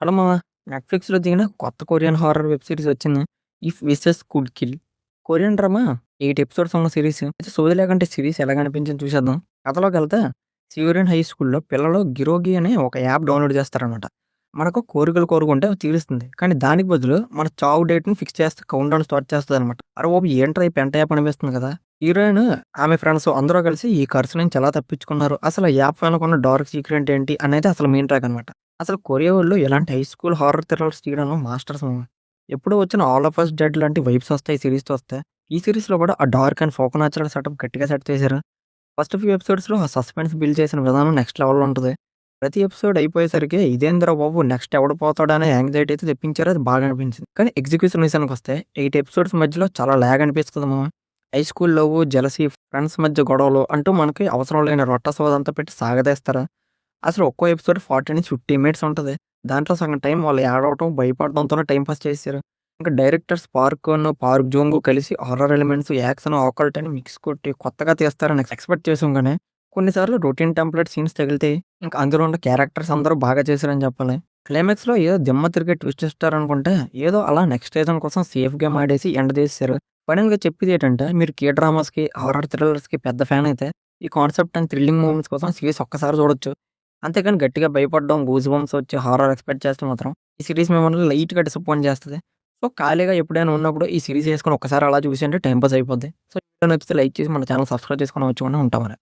Hello మామ, నెట్‌ఫ్లిక్స్‌లో దిగిన కొత్త కొరియన్ హారర్ వెబ్ సీరీస్ వచ్చింది. 'If wishes could kill'. Korean drama 8 episodes ఉన్న సీరీస్. అయితే సోది లేకుంటే సిరీస్ ఎలాగనిపించింది చూసేద్దాం. కథలోకెళ్తే సియోరియన్ హై స్కూల్‌లో పిల్లలు గిరోగి అనే ఒక యాప్ డౌన్‌లోడ్ చేస్తారనమాట. మనకు కోరికలు కోరుకుంటే అవి తీరుస్తుంది. కానీ దానికి బదులు మన చావు డేట్‌ని ఫిక్స్ చేస్తే కౌంట్‌డౌన్ స్టార్ట్ చేస్తదనమాట. అరె బాబు! ఏంట్రా ఈ పెంట యాప్ అనిపిస్తుంది కదా! హీరోయిన్, ఆమె ఫ్రెండ్స్ అందరూ కలిసి ఈ కర్స్ నుంచి ఎలా తప్పించుకున్నారు? అసలు ఆ యాప్ వెనకున్న డార్క్ సీక్రెట్ ఏంటి? అనేది అసలు మెయిన్ ట్రాక్ అనమాట. అసలు కొరియా వోళ్ళు ఇలాంటి హై స్కూల్ హారర్ థ్రిల్లర్స్ తీయడంలో మాస్టర్స్ మామ. ఎప్పుడో వచ్చిన 'ఆల్ ఆఫ్ అస్ డెడ్' లాంటి వైబ్స్ వస్తాయి ఈ సీరీస్‌తో వస్తే. ఈ సీరీస్‌లో కూడా ఆ dark and folk natural setup గట్టిగా సెట్ చేశారు. ఫస్ట్ ఫ్యూ ఎపిసోడ్స్‌లో ఆ సస్పెన్స్ బిల్డ్ చేసిన విధానం నెక్స్ట్ లెవెల్‌లో ఉంటది. ప్రతి ఎపిసోడ్ అయిపోయేసరికి ఇదేందిరా బాబు! నెక్స్ట్ ఎవడు పోతాడా అనే యాంగ్జైటీ అయితే తెప్పించారు. అది బాగా అనిపించింది. కానీ ఎగ్జిక్యూషన్ విషయానికొస్తే 8 ఎపిసోడ్స్ మధ్యలో చాలా లాగ్ అనిపిస్తది మామ. High school love, jealousy, friends మధ్య గొడవలు అంటూ మనకి అవసరం లేని రొట్ట సోదంతా పెట్టి సాగదీస్తారు. అసలు ఒక్కో ఎపిసోడ్ 40-50 మినిట్స్ ఉంటది. దాంట్లో సగం టైం వాళ్ళు ఏడవటం, భయపడడంతోనే టైమ్ పాస్ చేసేసారు. ఇంకా డైరెక్టర్ పార్క్ జోంగు కలిసి హారర్ ఎలిమెంట్స్, యాక్షన్, ఆకల్ట్ అని మిక్స్ కొట్టి కొత్తగా తీస్తారని ఎక్స్‌పెక్ట్ చేసాం గానీ, కొన్నిసార్లు రొటీన్ టెంప్లేట్ సీన్స్ తగిలితే ఇంక అందులో ఉన్న క్యారెక్టర్స్ అందరూ బాగా చేశారని చెప్పాలి. క్లైమాక్స్‌లో ఏదో దిమ్మ తిరిగే ట్విస్ట్ ఇస్తారనుకుంటే, ఏదో అలా నెక్స్ట్ సీజన్ కోసం సేఫ్ గేమ్ ఆడేసి ఎండ్ చేసేసారు. ఫైనల్‌గా చెప్పేదేటంటే, మీరు కే డ్రామాస్‌కి, హారర్ థ్రిల్లర్స్‌కి పెద్ద ఫ్యాన్ అయితే, ఈ కాన్సెప్ట్ అండ్ థ్రిల్లింగ్ మూవ్‌మెంట్స్ కోసం సీరీస్ ఒక్కసారి చూడొచ్చు. అంతేగాని గట్టిగా భయపడడం, గూస్ బంప్స్ వచ్చి హారర్ ఎక్స్‌పెక్ట్ చేస్తే మాత్రం ఈ సీరీస్ మిమ్మల్ని లైట్‌గా డిసప్పాయింట్ చేస్తది. సో, ఖాళీగా ఎప్పుడైనా ఉన్నప్పుడు ఈ సీరీస్ యేసుకొని ఒక్కసారి అలా చూసేయండి, టైమ్ పాస్ అయిపోద్ది. సో, వీడియో నచ్చితే లైక్ చేసి మన ఛానెల్ సబ్స్క్రైబ్ చేసుకొని వచ్చి ఉంటాం మరి.